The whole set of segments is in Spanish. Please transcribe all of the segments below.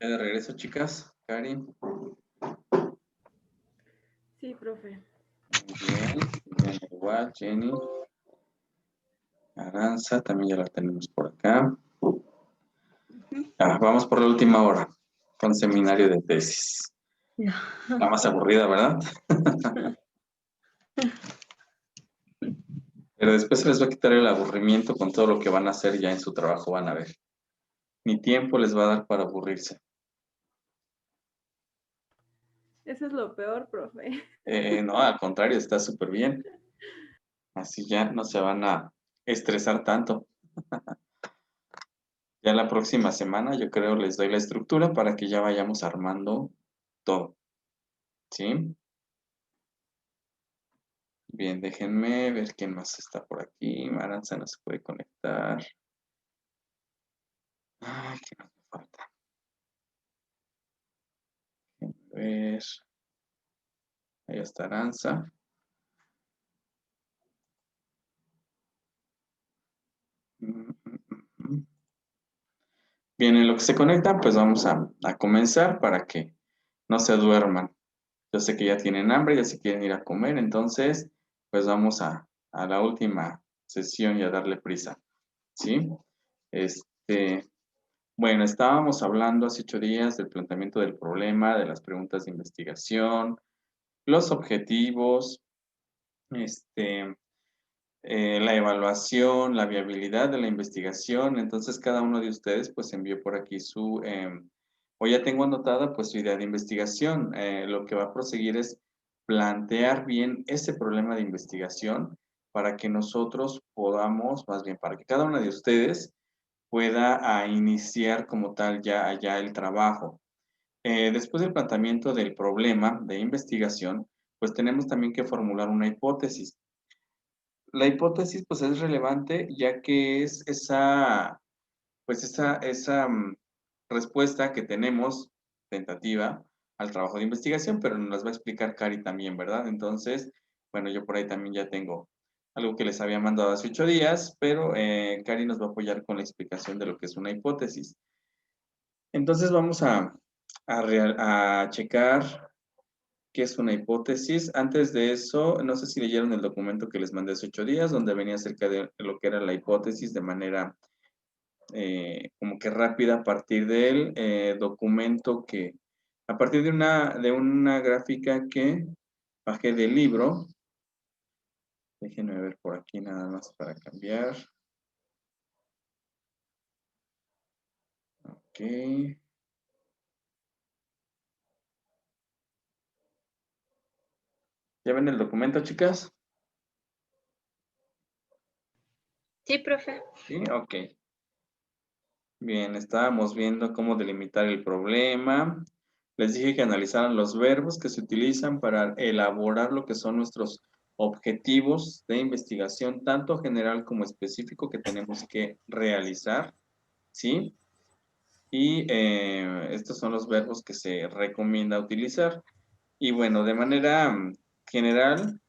Ya de regreso, chicas. Cari. Sí, profe. Muy bien. Bien, igual, Jenny. Aranza, también ya la tenemos por acá. Vamos por la última hora, con seminario de tesis. Ya. La más aburrida, ¿verdad? Pero después se les va a quitar el aburrimiento con todo lo que van a hacer ya en su trabajo, van a ver. Ni tiempo les va a dar para aburrirse. Eso es lo peor, profe. No, al contrario, está súper bien. Así ya no se van a estresar tanto. Ya la próxima semana yo creo les doy la estructura para que ya vayamos armando todo. ¿Sí? Bien, déjenme ver quién más está por aquí. Maranza no se puede conectar. Ay, ¿qué nos falta? Déjenme ver. Ahí está Aranza. Bien, en lo que se conectan, pues vamos a comenzar para que no se duerman. Yo sé que ya tienen hambre, ya se quieren ir a comer, entonces, pues vamos a la última sesión y a darle prisa. ¿Sí? Este, bueno, estábamos hablando hace 8 días del planteamiento del problema, de las preguntas de investigación, los objetivos, este, la evaluación, la viabilidad de la investigación. Entonces, cada uno de ustedes, pues, envió por aquí o ya tengo anotada, pues, su idea de investigación. Lo que va a proseguir es plantear bien ese problema de investigación para que nosotros podamos, más bien, para que cada una de ustedes pueda iniciar como tal ya el trabajo. Después del planteamiento del problema de investigación, pues tenemos también que formular una hipótesis. La hipótesis, pues, es relevante ya que es esa respuesta que tenemos tentativa al trabajo de investigación, pero nos las va a explicar Cari también, ¿verdad? Entonces, bueno, yo por ahí también ya tengo algo que les había mandado hace 8 días, pero Cari nos va a apoyar con la explicación de lo que es una hipótesis. Entonces vamos a checar qué es una hipótesis. Antes de eso, no sé si leyeron el documento que les mandé hace 8 días, donde venía acerca de lo que era la hipótesis de manera como que rápida a partir del documento a partir de una gráfica que bajé del libro. Déjenme ver por aquí nada más para cambiar. Ok. ¿Ya ven el documento, chicas? Sí, profe. Sí, ok. Bien, estábamos viendo cómo delimitar el problema. Les dije que analizaran los verbos que se utilizan para elaborar lo que son nuestros objetivos de investigación, tanto general como específico, que tenemos que realizar, ¿sí? Y estos son los verbos que se recomienda utilizar. Y bueno, de manera general,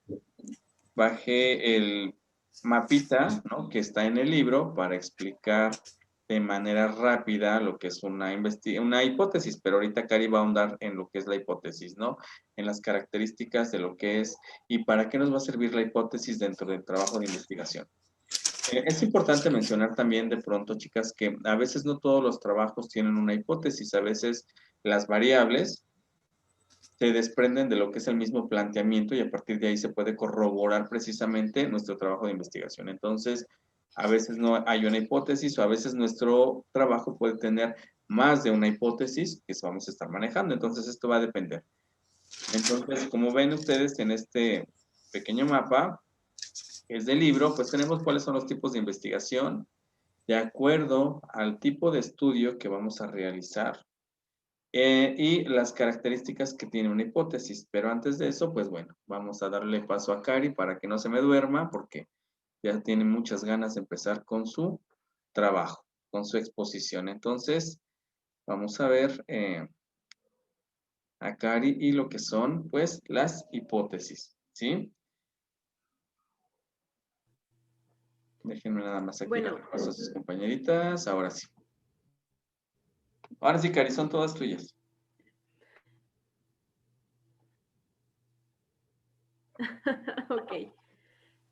bajé el mapita, ¿no?, que está en el libro para explicar de manera rápida lo que es una hipótesis, pero ahorita Cari va a ahondar en lo que es la hipótesis, ¿no? En las características de lo que es y para qué nos va a servir la hipótesis dentro del trabajo de investigación. Es importante mencionar también de pronto, chicas, que a veces no todos los trabajos tienen una hipótesis, a veces las variables se desprenden de lo que es el mismo planteamiento y a partir de ahí se puede corroborar precisamente nuestro trabajo de investigación. Entonces, a veces no hay una hipótesis o a veces nuestro trabajo puede tener más de una hipótesis que vamos a estar manejando. Entonces, esto va a depender. Entonces, como ven ustedes en este pequeño mapa, que es del libro, pues tenemos cuáles son los tipos de investigación de acuerdo al tipo de estudio que vamos a realizar. Y las características que tiene una hipótesis. Pero antes de eso, pues bueno, vamos a darle paso a Cari para que no se me duerma, porque ya tiene muchas ganas de empezar con su trabajo, con su exposición. Entonces, vamos a ver a Cari y lo que son, pues, las hipótesis, ¿sí? Déjenme nada más aquí Bueno, darle paso a sus compañeritas. Ahora sí. Ahora sí, Cari, son todas tuyas. Ok.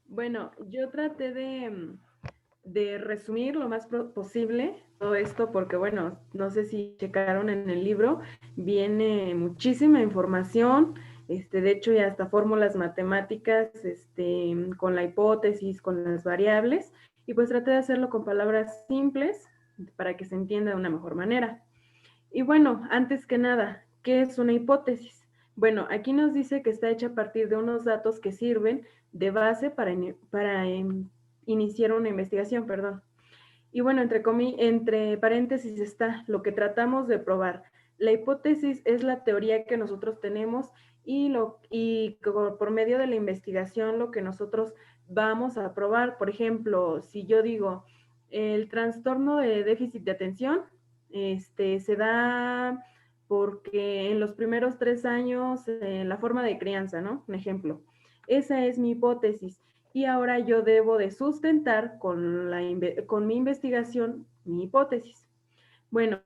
Bueno, yo traté de resumir lo más posible todo esto porque, bueno, no sé si checaron en el libro, viene muchísima información, de hecho ya hasta fórmulas matemáticas, con la hipótesis, con las variables, y pues traté de hacerlo con palabras simples para que se entienda de una mejor manera. Y bueno, antes que nada, ¿qué es una hipótesis? Bueno, aquí nos dice que está hecha a partir de unos datos que sirven de base para iniciar una investigación, perdón. Y bueno, entre paréntesis está lo que tratamos de probar. La hipótesis es la teoría que nosotros tenemos y por medio de la investigación lo que nosotros vamos a probar. Por ejemplo, si yo digo el trastorno de déficit de atención, se da porque en los primeros 3 años, la forma de crianza, ¿no? Un ejemplo. Esa es mi hipótesis y ahora yo debo de sustentar con mi investigación mi hipótesis. Bueno,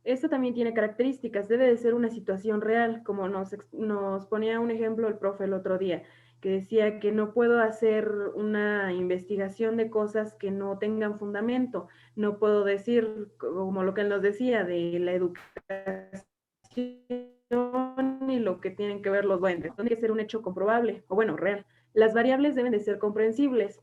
esto también tiene características, debe de ser una situación real, como nos ponía un ejemplo el profe el otro día, que decía que no puedo hacer una investigación de cosas que no tengan fundamento, no puedo decir, como lo que él nos decía, de la educación y lo que tienen que ver los duendes, tiene que ser un hecho comprobable, o bueno, real. Las variables deben de ser comprensibles.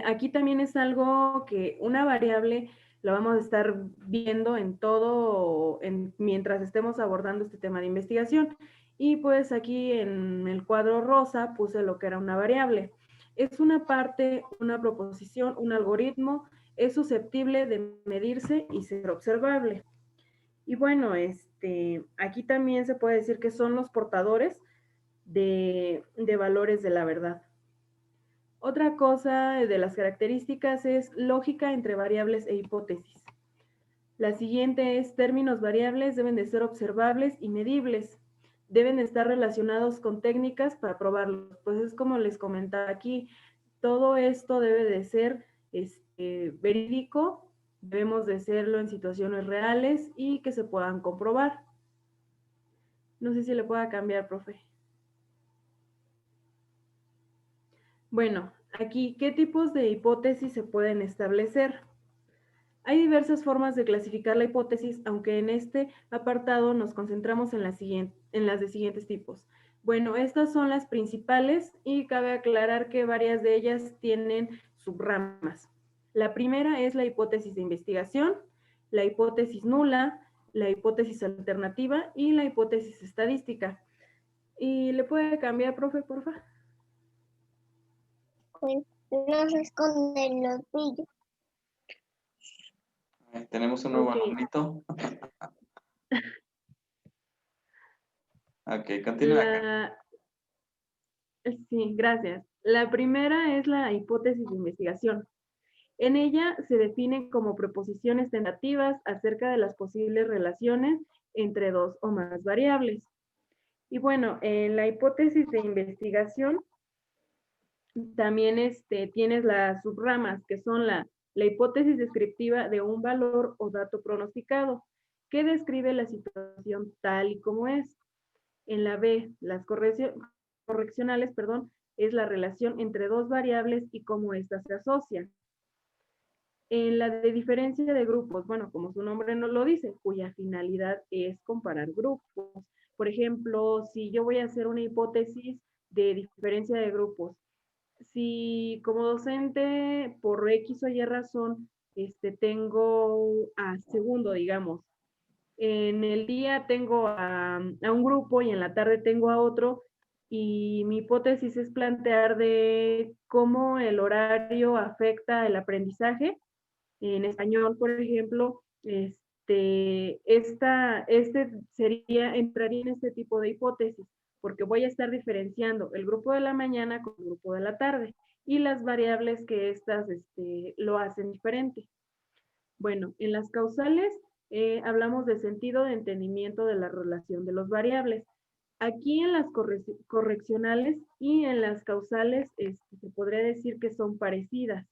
Aquí también es algo que una variable la vamos a estar viendo en todo, mientras estemos abordando este tema de investigación. Y pues aquí en el cuadro rosa puse lo que era una variable. Es una parte, una proposición, un algoritmo, es susceptible de medirse y ser observable. Y bueno, aquí también se puede decir que son los portadores de valores de la verdad. Otra cosa de las características es lógica entre variables e hipótesis. La siguiente es términos variables deben de ser observables y medibles. Deben de estar relacionados con técnicas para probarlos. Pues es como les comentaba aquí, todo esto debe de ser verídico, debemos de hacerlo en situaciones reales y que se puedan comprobar. No sé si le pueda cambiar, profe. Bueno, aquí, ¿qué tipos de hipótesis se pueden establecer? Hay diversas formas de clasificar la hipótesis, aunque en este apartado nos concentramos en las de siguientes tipos. Bueno, estas son las principales y cabe aclarar que varias de ellas tienen subramas. La primera es la hipótesis de investigación, la hipótesis nula, la hipótesis alternativa y la hipótesis estadística. ¿Y le puede cambiar, profe, por favor? Pues no se esconden los brillos. Tenemos un nuevo Ok. alumnito. Ok, continúa. Sí, gracias. La primera es la hipótesis de investigación. En ella se definen como proposiciones tentativas acerca de las posibles relaciones entre dos o más variables. Y bueno, en la hipótesis de investigación también tienes las subramas, que son la hipótesis descriptiva de un valor o dato pronosticado, que describe la situación tal y como es. En la B, las correccionales, perdón, es la relación entre dos variables y cómo éstas se asocian. En la de diferencia de grupos, bueno, como su nombre nos lo dice, cuya finalidad es comparar grupos. Por ejemplo, si yo voy a hacer una hipótesis de diferencia de grupos, si como docente por X o Y razón, tengo a segundo, digamos, en el día tengo a un grupo y en la tarde tengo a otro, y mi hipótesis es plantear de cómo el horario afecta el aprendizaje. En español, por ejemplo, entraría en este tipo de hipótesis, porque voy a estar diferenciando el grupo de la mañana con el grupo de la tarde y las variables que estas lo hacen diferente. Bueno, en las causales hablamos de sentido de entendimiento de la relación de las variables. Aquí en las correccionales y en las causales se podría decir que son parecidas.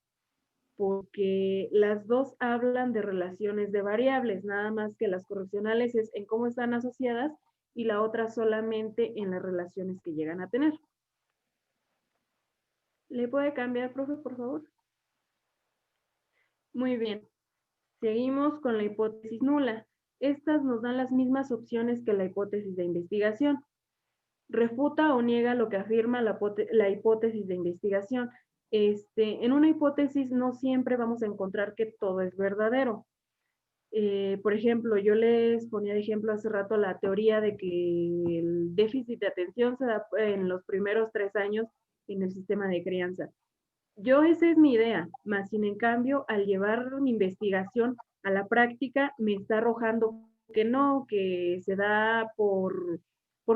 porque las dos hablan de relaciones de variables, nada más que las correlacionales es en cómo están asociadas y la otra solamente en las relaciones que llegan a tener. ¿Le puede cambiar, profe, por favor? Muy bien. Seguimos con la hipótesis nula. Estas nos dan las mismas opciones que la hipótesis de investigación. Refuta o niega lo que afirma la hipótesis de investigación. En una hipótesis no siempre vamos a encontrar que todo es verdadero. Por ejemplo, yo les ponía de ejemplo hace rato la teoría de que el déficit de atención se da en los primeros 3 años en el sistema de crianza. Esa es mi idea, más sin en cambio, al llevar mi investigación a la práctica, me está arrojando que no, que se da por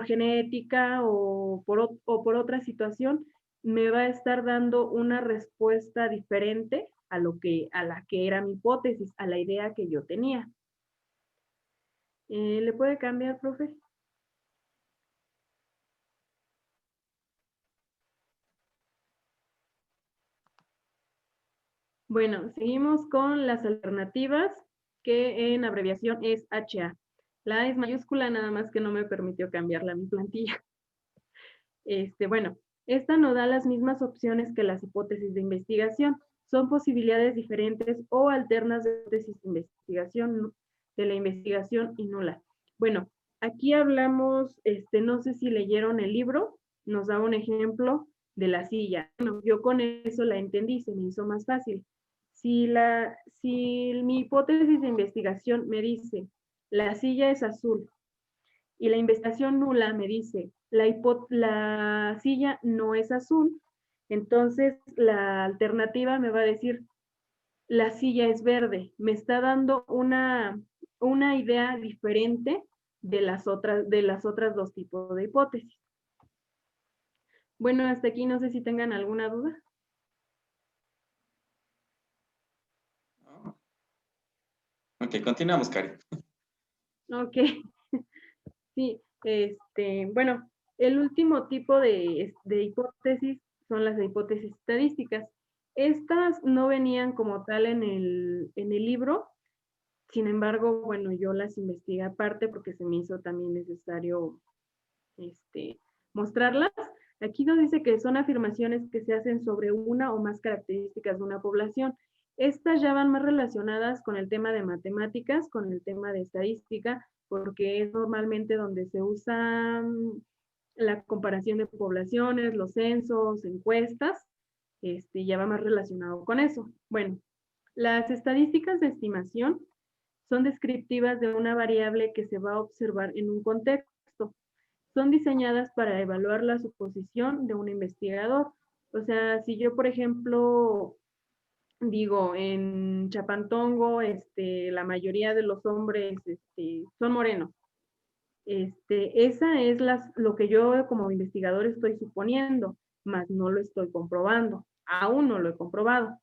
genética o por otra situación, me va a estar dando una respuesta diferente a la que era mi hipótesis, a la idea que yo tenía. ¿Le puede cambiar, profe? Bueno, seguimos con las alternativas, que en abreviación es HA. La A es mayúscula, nada más que no me permitió cambiarla a mi plantilla. Bueno, esta no da las mismas opciones que las hipótesis de investigación. Son posibilidades diferentes o alternas de hipótesis de investigación, de la investigación y nula. Bueno, aquí hablamos, no sé si leyeron el libro, nos da un ejemplo de la silla. Bueno, yo con eso la entendí, se me hizo más fácil. Si mi hipótesis de investigación me dice, la silla es azul, y la investigación nula me dice, la silla no es azul, entonces la alternativa me va a decir, la silla es verde. Me está dando una idea diferente de las otras dos tipos de hipótesis. Bueno, hasta aquí no sé si tengan alguna duda. Ok, continuamos, Cari. Ok. Sí, bueno, el último tipo de hipótesis son las hipótesis estadísticas. Estas no venían como tal en el libro, sin embargo, bueno, yo las investigué aparte porque se me hizo también necesario mostrarlas. Aquí nos dice que son afirmaciones que se hacen sobre una o más características de una población. Estas ya van más relacionadas con el tema de matemáticas, con el tema de estadística, porque es normalmente donde se usa la comparación de poblaciones, los censos, encuestas, ya va más relacionado con eso. Bueno, las estadísticas de estimación son descriptivas de una variable que se va a observar en un contexto. Son diseñadas para evaluar la suposición de un investigador. O sea, si yo, por ejemplo, digo, en Chapantongo, la mayoría de los hombres son morenos. Esa es lo que yo como investigador estoy suponiendo, mas no lo estoy comprobando. Aún no lo he comprobado.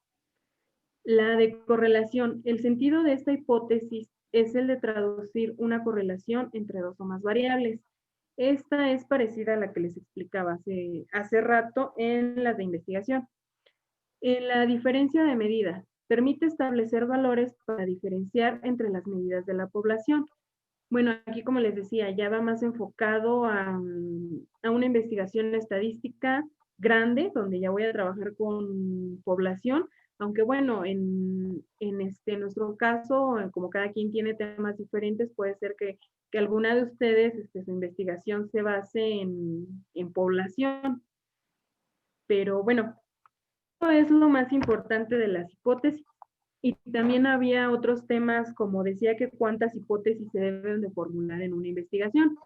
La de correlación. El sentido de esta hipótesis es el de traducir una correlación entre dos o más variables. Esta es parecida a la que les explicaba hace rato en las de investigación. En la diferencia de medida, permite establecer valores para diferenciar entre las medidas de la población. Bueno, aquí como les decía, ya va más enfocado a una investigación estadística grande, donde ya voy a trabajar con población, aunque bueno, en nuestro caso, como cada quien tiene temas diferentes, puede ser que alguna de ustedes, su investigación se base en población. Pero bueno, eso es lo más importante de las hipótesis. Y también había otros temas, como decía, que cuántas hipótesis se deben de formular en una investigación.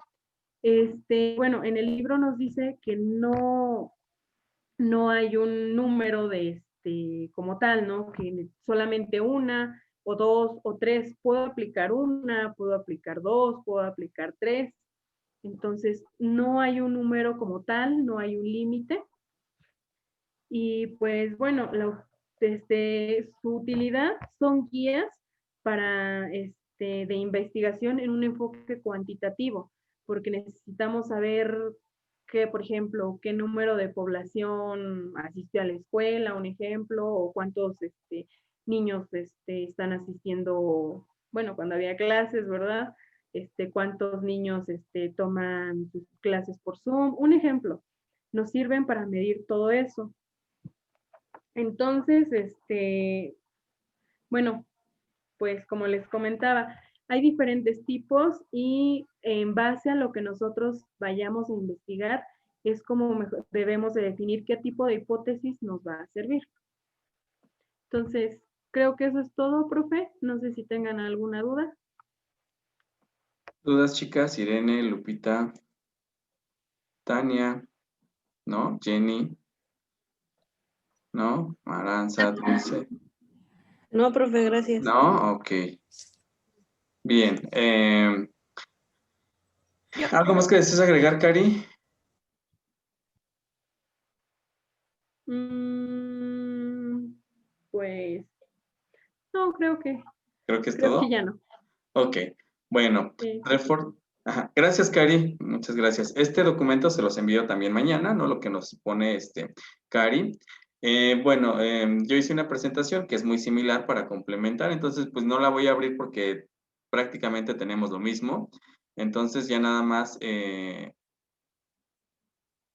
Bueno, en el libro nos dice que no hay un número de como tal, ¿no? Que solamente una o dos o tres, puedo aplicar una, puedo aplicar dos, puedo aplicar tres. Entonces, no hay un número como tal, no hay un límite. Y pues bueno, su utilidad son guías para de investigación en un enfoque cuantitativo, porque necesitamos saber que, por ejemplo, qué número de población asistió a la escuela, un ejemplo, o cuántos niños están asistiendo, bueno, cuando había clases, ¿verdad? Cuántos niños toman sus clases por Zoom, un ejemplo. Nos sirven para medir todo eso. Entonces, bueno, pues como les comentaba, hay diferentes tipos y en base a lo que nosotros vayamos a investigar, es como debemos de definir qué tipo de hipótesis nos va a servir. Entonces, creo que eso es todo, profe. No sé si tengan alguna duda. ¿Dudas, chicas? Irene, Lupita, Tania, ¿no? Jenny, ¿no? Aranza, Dulce. No, profe, gracias. ¿No? Ok. Bien. ¿Algo más que desees agregar, Cari? Pues, no, Creo que es creo que todo. ya no. Ok. Bueno, Sí. Ajá. Gracias, Cari. Muchas gracias. Este documento se los envío también mañana, ¿no? Lo que nos pone Cari. Bueno, yo hice una presentación que es muy similar para complementar, entonces pues no la voy a abrir porque prácticamente tenemos lo mismo. Entonces ya nada más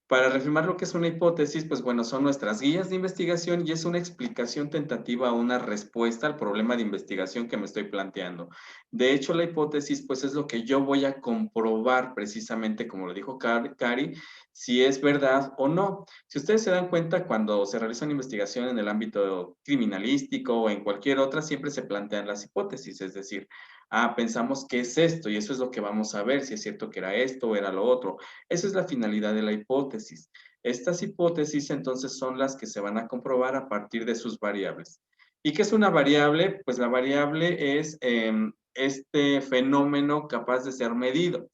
para reafirmar lo que es una hipótesis, pues bueno, son nuestras guías de investigación y es una explicación tentativa a una respuesta al problema de investigación que me estoy planteando. De hecho, la hipótesis, pues es lo que yo voy a comprobar precisamente, como lo dijo Cari, si es verdad o no. Si ustedes se dan cuenta, cuando se realiza una investigación en el ámbito criminalístico o en cualquier otra, siempre se plantean las hipótesis, es decir, pensamos que es esto y eso es lo que vamos a ver, si es cierto que era esto o era lo otro. Esa es la finalidad de la hipótesis. Estas hipótesis entonces son las que se van a comprobar a partir de sus variables. ¿Y qué es una variable? Pues la variable es este fenómeno capaz de ser medido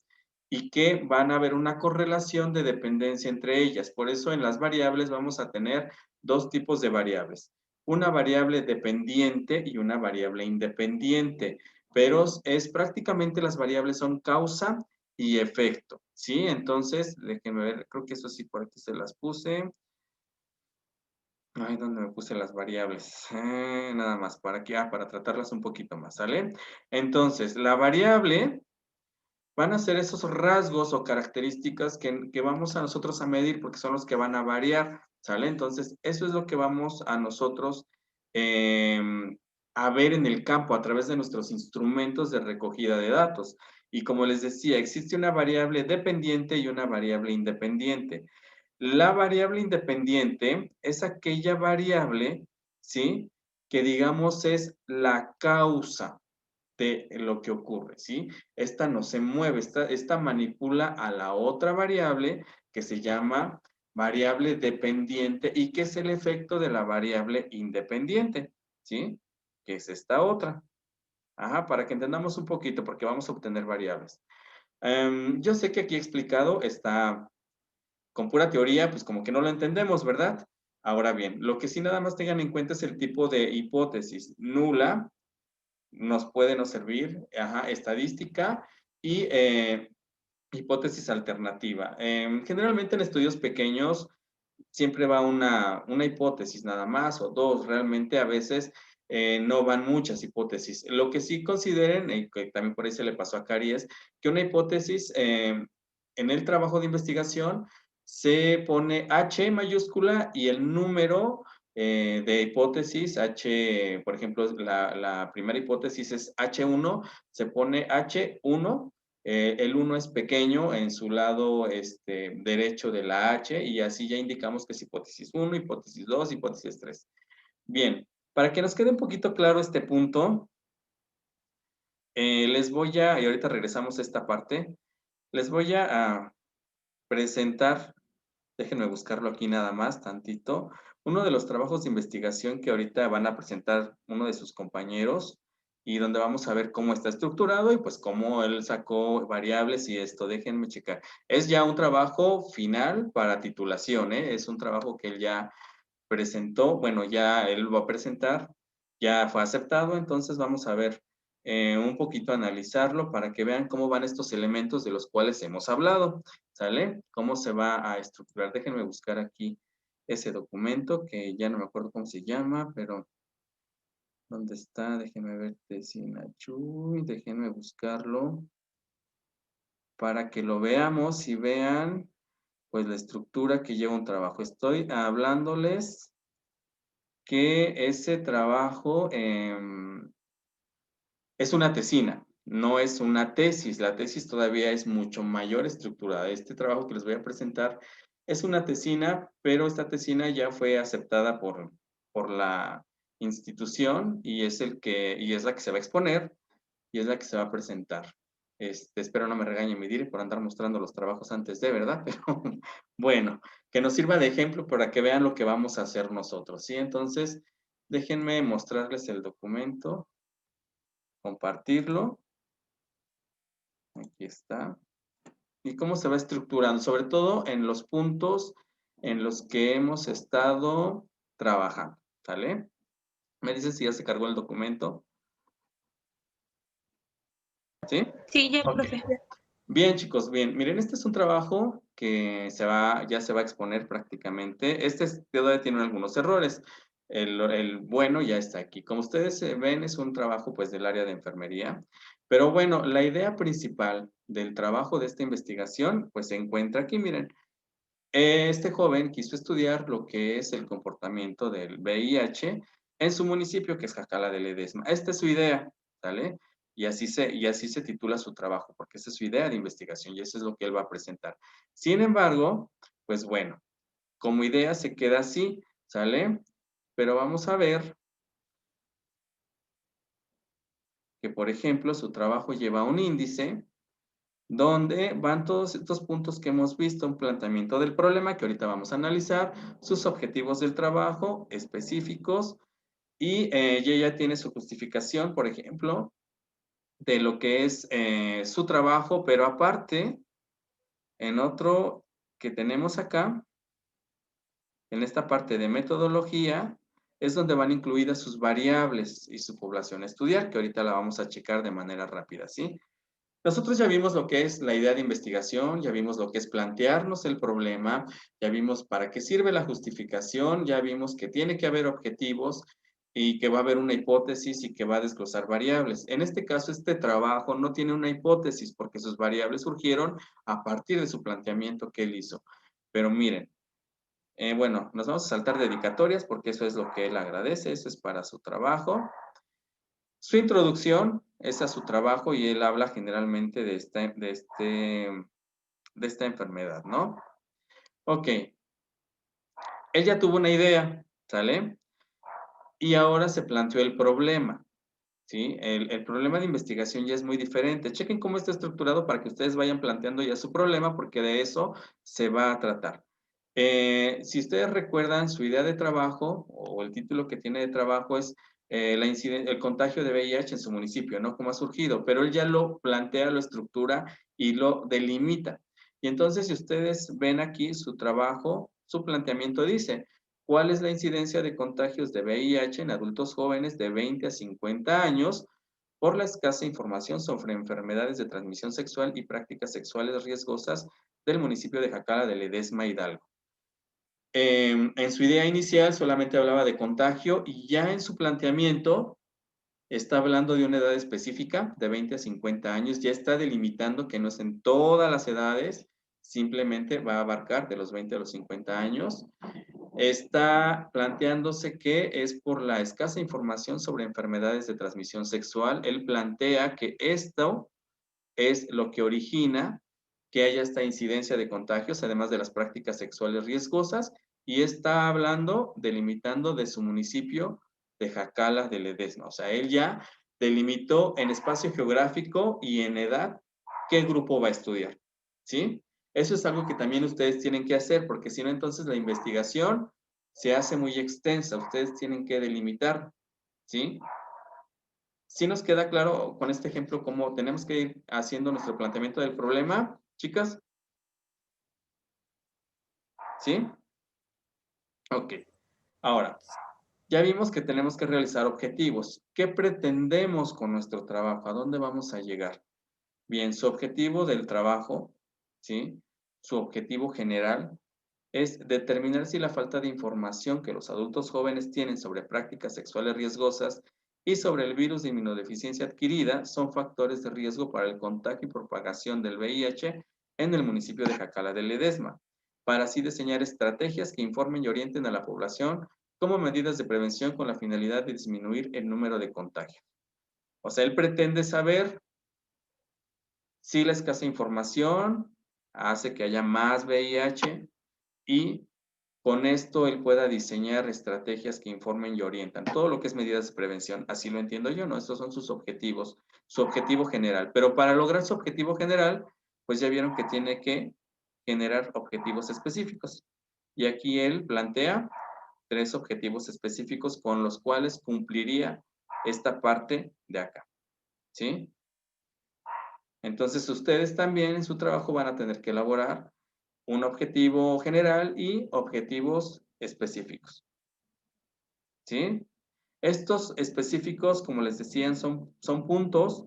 y que van a haber una correlación de dependencia entre ellas. Por eso en las variables vamos a tener dos tipos de variables. Una variable dependiente y una variable independiente, pero es prácticamente las variables son causa y efecto, ¿sí? Entonces, déjenme ver, creo que eso sí por aquí se las puse. Ay, ¿dónde me puse las variables? Nada más, para aquí, para tratarlas un poquito más, ¿sale? Entonces, la variable van a ser esos rasgos o características que vamos a nosotros a medir porque son los que van a variar, ¿sale? Entonces, eso es lo que vamos a nosotros a ver en el campo a través de nuestros instrumentos de recogida de datos. Y como les decía, existe una variable dependiente y una variable independiente. La variable independiente es aquella variable, ¿sí? Que digamos es la causa de lo que ocurre, ¿sí? Esta no se mueve, esta manipula a la otra variable que se llama variable dependiente y que es el efecto de la variable independiente, ¿sí? Que es esta otra. Ajá, para que entendamos un poquito, porque vamos a obtener variables. Yo sé que aquí explicado está con pura teoría, pues como que no lo entendemos, ¿verdad? Ahora bien, lo que sí nada más tengan en cuenta es el tipo de hipótesis nula, nos puede no servir, estadística y hipótesis alternativa. Generalmente en estudios pequeños siempre va una hipótesis nada más o dos, realmente a veces no van muchas hipótesis. Lo que sí consideren, y que también por ahí se le pasó a Cari, es que una hipótesis en el trabajo de investigación se pone H mayúscula y el número de hipótesis, H, por ejemplo, la primera hipótesis es H1, se pone H1, el 1 es pequeño en su lado derecho de la H y así ya indicamos que es hipótesis 1, hipótesis 2, hipótesis 3. Bien, para que nos quede un poquito claro este punto, les voy y ahorita regresamos a esta parte, les voy a presentar, déjenme buscarlo aquí nada más, tantito, uno de los trabajos de investigación que ahorita van a presentar uno de sus compañeros y donde vamos a ver cómo está estructurado y pues cómo él sacó variables y esto, déjenme checar. Es ya un trabajo final para titulación, ¿eh? Es un trabajo que él ya presentó, bueno, ya él lo va a presentar, ya fue aceptado, entonces vamos a ver un poquito analizarlo para que vean cómo van estos elementos de los cuales hemos hablado. ¿Sale? ¿Cómo se va a estructurar? Déjenme buscar aquí ese documento que ya no me acuerdo cómo se llama, pero ¿dónde está? Déjenme ver, Tesinachuy, déjenme buscarlo para que lo veamos y vean pues la estructura que lleva un trabajo. Estoy hablándoles que ese trabajo es una tesina, no es una tesis. La tesis todavía es mucho mayor estructurada. Este trabajo que les voy a presentar es una tesina, pero esta tesina ya fue aceptada por la institución y es la que se va a exponer y es la que se va a presentar. Espero no me regañe mi dire por andar mostrando los trabajos antes de, ¿verdad? Pero bueno, que nos sirva de ejemplo para que vean lo que vamos a hacer nosotros, ¿sí? Entonces, déjenme mostrarles el documento, compartirlo. Aquí está. Y cómo se va estructurando, sobre todo en los puntos en los que hemos estado trabajando, ¿sale? Me dicen si ya se cargó el documento. ¿Sí? Sí, ya, Ok. profe. Bien, chicos, bien. Miren, este es un trabajo que ya se va a exponer prácticamente. Todavía tiene algunos errores. El bueno ya está aquí. Como ustedes ven, es un trabajo pues del área de enfermería. Pero bueno, la idea principal del trabajo de esta investigación pues se encuentra aquí. Miren, este joven quiso estudiar lo que es el comportamiento del VIH en su municipio, que es Jacala de Ledesma. Esta es su idea, ¿sale? Y así se titula su trabajo, porque esa es su idea de investigación y eso es lo que él va a presentar. Sin embargo, pues bueno, como idea se queda así, ¿sale? Pero vamos a ver que, por ejemplo, su trabajo lleva un índice donde van todos estos puntos que hemos visto, un planteamiento del problema que ahorita vamos a analizar, sus objetivos del trabajo específicos y ella tiene su justificación, por ejemplo, de lo que es su trabajo, pero aparte, en otro que tenemos acá, en esta parte de metodología, es donde van incluidas sus variables y su población a estudiar, que ahorita la vamos a checar de manera rápida, ¿sí? Nosotros ya vimos lo que es la idea de investigación, ya vimos lo que es plantearnos el problema, ya vimos para qué sirve la justificación, ya vimos que tiene que haber objetivos y que va a haber una hipótesis y que va a desglosar variables. En este caso, este trabajo no tiene una hipótesis porque sus variables surgieron a partir de su planteamiento que él hizo. Pero miren, bueno, nos vamos a saltar dedicatorias porque eso es lo que él agradece, eso es para su trabajo. Su introducción es a su trabajo y él habla generalmente de esta enfermedad, ¿no? Ok, él ya tuvo una idea, ¿sale? Y ahora se planteó el problema, ¿sí? El problema de investigación ya es muy diferente. Chequen cómo está estructurado para que ustedes vayan planteando ya su problema, porque de eso se va a tratar. Si ustedes recuerdan, su idea de trabajo o el título que tiene de trabajo es el contagio de VIH en su municipio, ¿no? Cómo ha surgido, pero él ya lo plantea, lo estructura y lo delimita. Y entonces, si ustedes ven aquí su trabajo, su planteamiento dice, ¿cuál es la incidencia de contagios de VIH en adultos jóvenes de 20 a 50 años por la escasa información sobre enfermedades de transmisión sexual y prácticas sexuales riesgosas del municipio de Jacala de Ledesma, Hidalgo? En su idea inicial solamente hablaba de contagio y ya en su planteamiento está hablando de una edad específica de 20 a 50 años, ya está delimitando que no es en todas las edades, simplemente va a abarcar de los 20 a los 50 años. Está planteándose que es por la escasa información sobre enfermedades de transmisión sexual. Él plantea que esto es lo que origina que haya esta incidencia de contagios, además de las prácticas sexuales riesgosas, y está hablando, delimitando de su municipio de Jacala de Ledesma. O sea, él ya delimitó en espacio geográfico y en edad qué grupo va a estudiar, ¿sí? Eso es algo que también ustedes tienen que hacer, porque si no, entonces la investigación se hace muy extensa. Ustedes tienen que delimitar, ¿sí? ¿Sí nos queda claro con este ejemplo cómo tenemos que ir haciendo nuestro planteamiento del problema, chicas? ¿Sí? Ok. Ahora, ya vimos que tenemos que realizar objetivos. ¿Qué pretendemos con nuestro trabajo? ¿A dónde vamos a llegar? Bien, su objetivo del trabajo, ¿sí? su objetivo general es determinar si la falta de información que los adultos jóvenes tienen sobre prácticas sexuales riesgosas y sobre el virus de inmunodeficiencia adquirida son factores de riesgo para el contagio y propagación del VIH en el municipio de Jacala de Ledesma, para así diseñar estrategias que informen y orienten a la población como medidas de prevención con la finalidad de disminuir el número de contagios. O sea, él pretende saber si la escasa información hace que haya más VIH y con esto él pueda diseñar estrategias que informen y orientan. Todo lo que es medidas de prevención, así lo entiendo yo, ¿no? Estos son sus objetivos, su objetivo general. Pero para lograr su objetivo general, pues ya vieron que tiene que generar objetivos específicos. Y aquí él plantea 3 objetivos específicos con los cuales cumpliría esta parte de acá, ¿sí? Entonces, ustedes también en su trabajo van a tener que elaborar un objetivo general y objetivos específicos, ¿sí? Estos específicos, como les decían, son puntos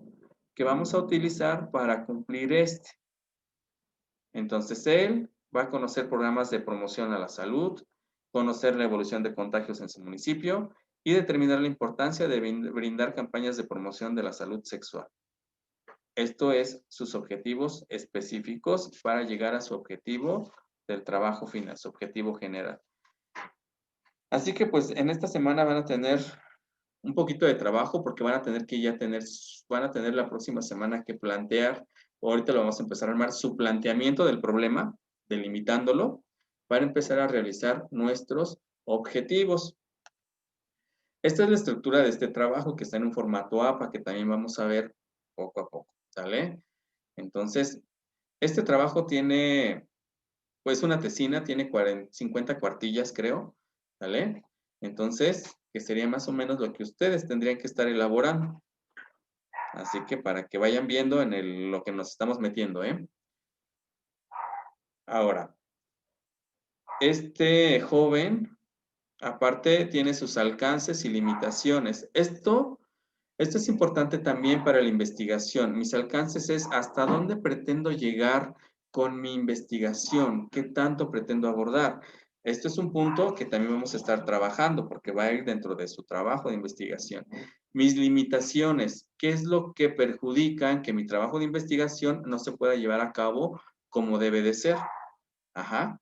que vamos a utilizar para cumplir este. Entonces, él va a conocer programas de promoción a la salud, conocer la evolución de contagios en su municipio y determinar la importancia de brindar campañas de promoción de la salud sexual. Esto es sus objetivos específicos para llegar a su objetivo del trabajo final, su objetivo general. Así que pues en esta semana van a tener un poquito de trabajo porque van a tener que van a tener la próxima semana que plantear, o ahorita lo vamos a empezar a armar, su planteamiento del problema, delimitándolo, para empezar a realizar nuestros objetivos. Esta es la estructura de este trabajo que está en un formato APA que también vamos a ver poco a poco, ¿sale? Entonces, este trabajo tiene, pues una tesina, tiene 50 cuartillas, creo, ¿sale? Entonces, que sería más o menos lo que ustedes tendrían que estar elaborando. Así que para que vayan viendo en lo que nos estamos metiendo, ¿eh? Ahora, este joven, aparte, tiene sus alcances y limitaciones. Esto es importante también para la investigación. Mis alcances es hasta dónde pretendo llegar con mi investigación, qué tanto pretendo abordar. Esto es un punto que también vamos a estar trabajando porque va a ir dentro de su trabajo de investigación. Mis limitaciones, ¿qué es lo que perjudican que mi trabajo de investigación no se pueda llevar a cabo como debe de ser? Ajá.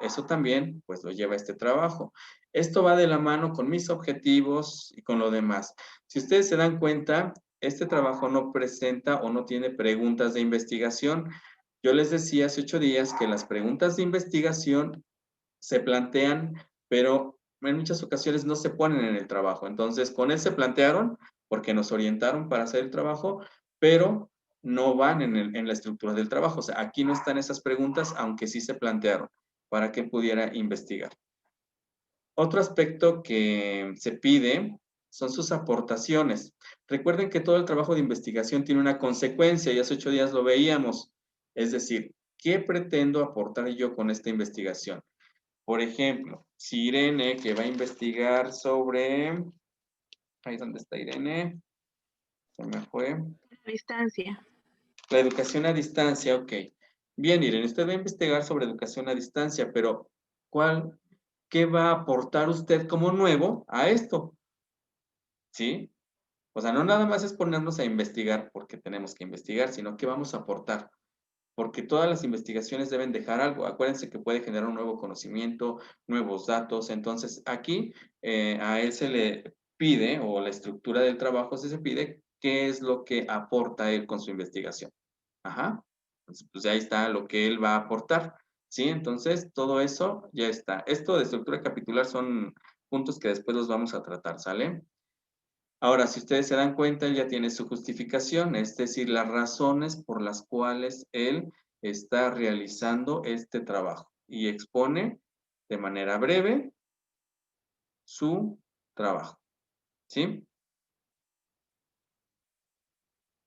Eso también, pues, lo lleva este trabajo. Esto va de la mano con mis objetivos y con lo demás. Si ustedes se dan cuenta, este trabajo no presenta o no tiene preguntas de investigación. Yo les decía hace 8 días que las preguntas de investigación se plantean, pero en muchas ocasiones no se ponen en el trabajo. Entonces, con él se plantearon porque nos orientaron para hacer el trabajo, pero no van en la estructura del trabajo. O sea, aquí no están esas preguntas, aunque sí se plantearon para que pudiera investigar. Otro aspecto que se pide son sus aportaciones. Recuerden que todo el trabajo de investigación tiene una consecuencia, y hace 8 días lo veíamos. Es decir, ¿qué pretendo aportar yo con esta investigación? Por ejemplo, si Irene, que va a investigar sobre... Ahí donde está Irene. Se me fue. Distancia. La educación a distancia, ok. Bien, Irene, usted va a investigar sobre educación a distancia, pero ¿qué va a aportar usted como nuevo a esto? ¿Sí? O sea, no nada más es ponernos a investigar porque tenemos que investigar, sino qué vamos a aportar. Porque todas las investigaciones deben dejar algo. Acuérdense que puede generar un nuevo conocimiento, nuevos datos. Entonces, aquí a él se le pide, o la estructura del trabajo se pide, qué es lo que aporta él con su investigación. Ajá. Entonces, pues ahí está lo que él va a aportar. ¿Sí? Entonces, todo eso ya está. Esto de estructura capitular son puntos que después los vamos a tratar, ¿sale? Ahora, si ustedes se dan cuenta, él ya tiene su justificación, es decir, las razones por las cuales él está realizando este trabajo y expone de manera breve su trabajo, ¿sí?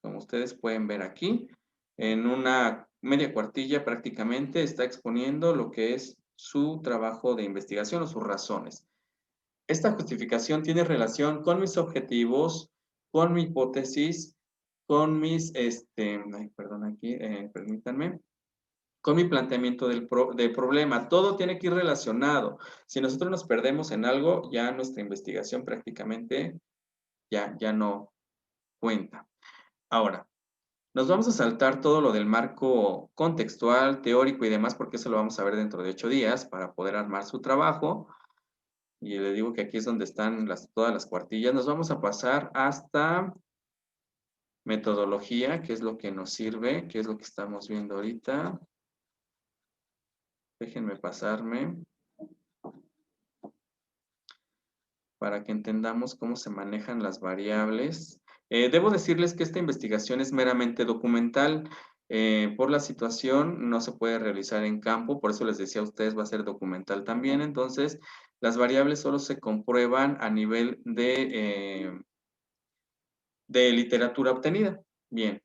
Como ustedes pueden ver aquí, en una media cuartilla prácticamente está exponiendo lo que es su trabajo de investigación o sus razones. Esta justificación tiene relación con mis objetivos, con mi hipótesis, con mis, ay, perdón, aquí, permítanme, con mi planteamiento del problema. Todo tiene que ir relacionado. Si nosotros nos perdemos en algo, ya nuestra investigación prácticamente ya no cuenta. Ahora, nos vamos a saltar todo lo del marco contextual, teórico y demás, porque eso lo vamos a ver dentro de 8 días para poder armar su trabajo. Y le digo que aquí es donde están todas las cuartillas. Nos vamos a pasar hasta metodología, que es lo que nos sirve, que es lo que estamos viendo ahorita. Déjenme pasarme para que entendamos cómo se manejan las variables. Debo decirles que esta investigación es meramente documental. Por la situación no se puede realizar en campo, por eso les decía a ustedes va a ser documental también. Entonces, las variables solo se comprueban a nivel de literatura obtenida. Bien,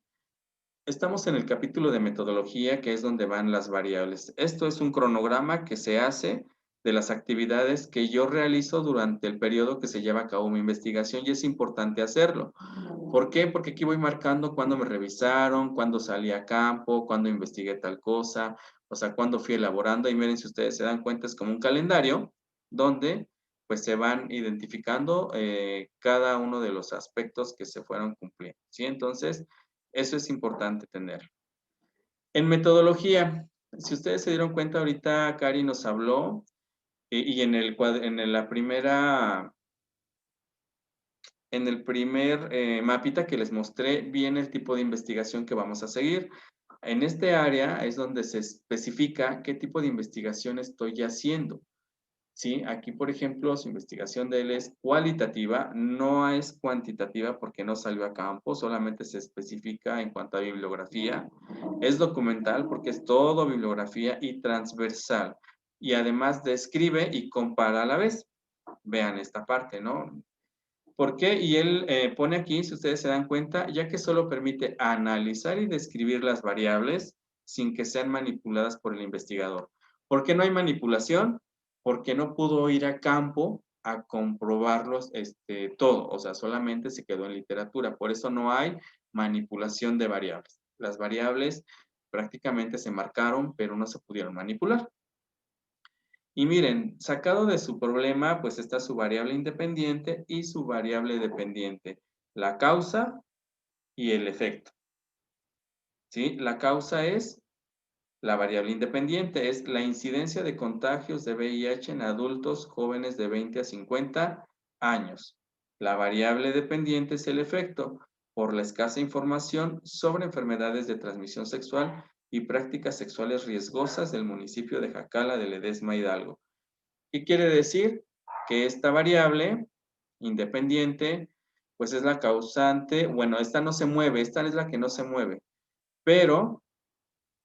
estamos en el capítulo de metodología, que es donde van las variables. Esto es un cronograma que se hace de las actividades que yo realizo durante el periodo que se lleva a cabo mi investigación y es importante hacerlo. ¿Por qué? Porque aquí voy marcando cuándo me revisaron, cuándo salí a campo, cuándo investigué tal cosa, o sea, cuándo fui elaborando. Y miren, si ustedes se dan cuenta, es como un calendario donde pues se van identificando cada uno de los aspectos que se fueron cumpliendo, ¿sí? Entonces, eso es importante tener. En metodología, si ustedes se dieron cuenta, ahorita Cari nos habló y en la primera, en el primer mapita que les mostré, viene el tipo de investigación que vamos a seguir. En este área es donde se especifica qué tipo de investigación estoy haciendo. ¿Sí? Aquí, por ejemplo, su investigación de él es cualitativa, no es cuantitativa porque no salió a campo, solamente se especifica en cuanto a bibliografía. Es documental porque es todo bibliografía y transversal. Y además describe y compara a la vez. Vean esta parte, ¿no? ¿Por qué? Y él pone aquí, si ustedes se dan cuenta, ya que solo permite analizar y describir las variables sin que sean manipuladas por el investigador. ¿Por qué no hay manipulación? Porque no pudo ir a campo a comprobarlos todo, o sea, solamente se quedó en literatura. Por eso no hay manipulación de variables. Las variables prácticamente se marcaron, pero no se pudieron manipular. Y miren, sacado de su problema, pues está su variable independiente y su variable dependiente, la causa y el efecto. ¿Sí? La causa es la variable independiente, es la incidencia de contagios de VIH en adultos jóvenes de 20 a 50 años. La variable dependiente es el efecto por la escasa información sobre enfermedades de transmisión sexual y prácticas sexuales riesgosas del municipio de Jacala de Ledesma, Hidalgo. ¿Qué quiere decir? Que esta variable independiente, pues es la causante, bueno, esta no se mueve, esta es la que no se mueve, pero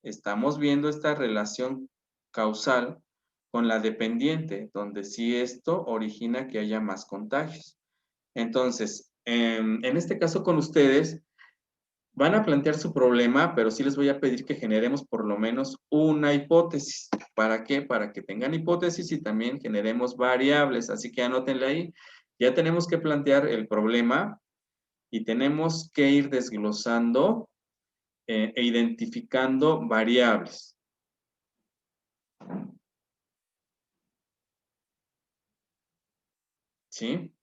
estamos viendo esta relación causal con la dependiente, donde sí esto origina que haya más contagios. Entonces, en este caso con ustedes, van a plantear su problema, pero sí les voy a pedir que generemos por lo menos una hipótesis. ¿Para qué? Para que tengan hipótesis y también generemos variables. Así que anótenle ahí. Ya tenemos que plantear el problema y tenemos que ir desglosando e identificando variables. ¿Sí?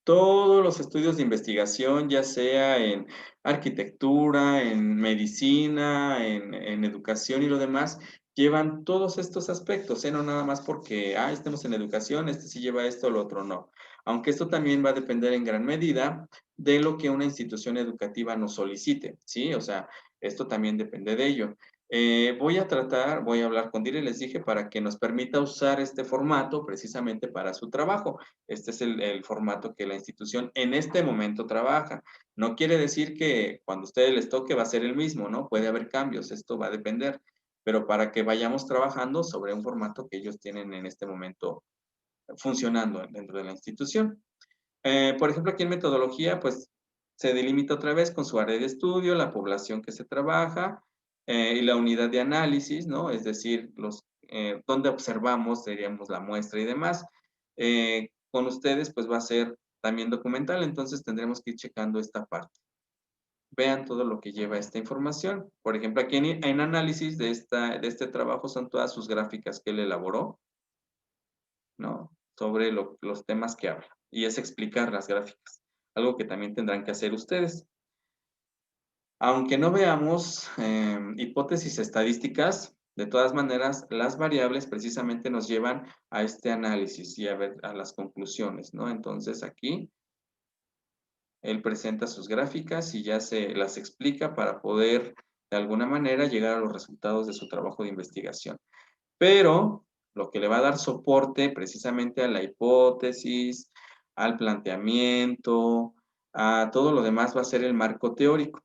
Todos los estudios de investigación, ya sea en arquitectura, en medicina, en educación y lo demás, llevan todos estos aspectos, ¿eh? No nada más porque, estemos en educación, este sí lleva esto, lo otro no. Aunque esto también va a depender en gran medida de lo que una institución educativa nos solicite, ¿sí? O sea, esto también depende de ello. Voy a hablar con Dire, les dije, para que nos permita usar este formato precisamente para su trabajo. Este es el formato que la institución en este momento trabaja. No quiere decir que cuando a ustedes les toque va a ser el mismo, ¿no? Puede haber cambios, esto va a depender, pero para que vayamos trabajando sobre un formato que ellos tienen en este momento funcionando dentro de la institución. Por ejemplo, aquí en metodología, pues se delimita otra vez con su área de estudio, la población que se trabaja y la unidad de análisis, ¿no? Es decir, donde observamos, diríamos, la muestra y demás. Con ustedes, pues va a ser también documental, entonces tendremos que ir checando esta parte. Vean todo lo que lleva esta información. Por ejemplo, aquí en análisis de este trabajo son todas sus gráficas que él elaboró, ¿no? Sobre los temas que habla. Y es explicar las gráficas, algo que también tendrán que hacer ustedes. Aunque no veamos hipótesis estadísticas, de todas maneras, las variables precisamente nos llevan a este análisis y a ver a las conclusiones, ¿no? Entonces aquí él presenta sus gráficas y ya se las explica para poder de alguna manera llegar a los resultados de su trabajo de investigación. Pero lo que le va a dar soporte precisamente a la hipótesis, al planteamiento, a todo lo demás va a ser el marco teórico.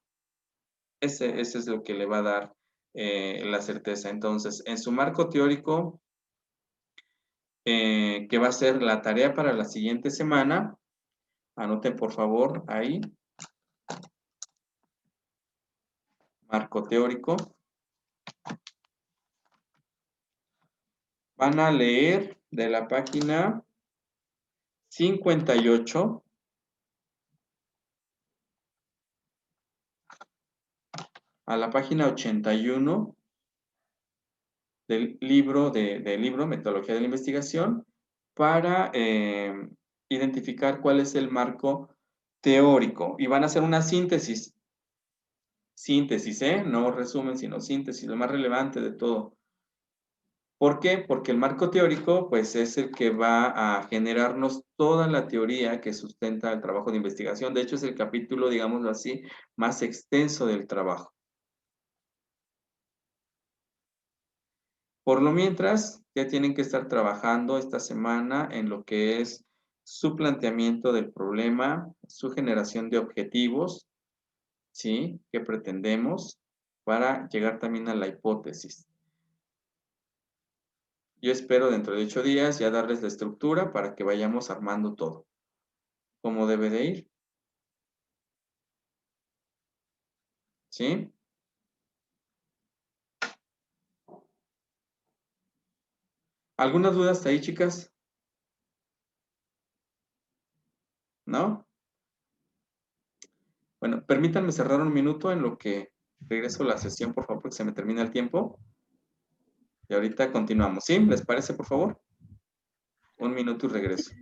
Ese es lo que le va a dar la certeza. Entonces, en su marco teórico, que va a ser la tarea para la siguiente semana, anoten por favor ahí, marco teórico. Van a leer de la página 58 a la página 81 del libro, Metodología de la Investigación, para identificar cuál es el marco teórico. Y van a hacer una síntesis. Síntesis, no resumen, sino síntesis, lo más relevante de todo. ¿Por qué? Porque el marco teórico, pues, es el que va a generarnos toda la teoría que sustenta el trabajo de investigación. De hecho, es el capítulo, digámoslo así, más extenso del trabajo. Por lo mientras, ya tienen que estar trabajando esta semana en lo que es su planteamiento del problema, su generación de objetivos, ¿sí? Que pretendemos para llegar también a la hipótesis. Yo espero dentro de 8 días ya darles la estructura para que vayamos armando todo. ¿Cómo debe de ir? ¿Sí? ¿Algunas dudas hasta ahí, chicas? ¿No? Bueno, permítanme cerrar un minuto en lo que regreso a la sesión, por favor, porque se me termina el tiempo. Y ahorita continuamos. ¿Sí? ¿Les parece, por favor? Un minuto y regreso.